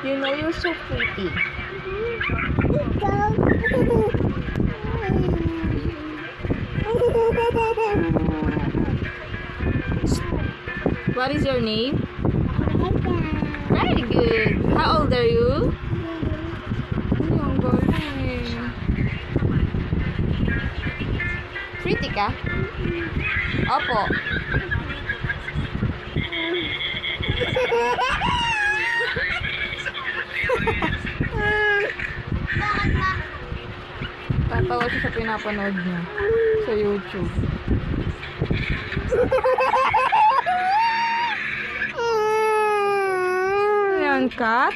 You know you're so pretty. What is your name? Very good. How old are you? Ang galing. Pretty ka? Opo. Tatawa siya sa pinapanood niya sa YouTube. Ayan, kat.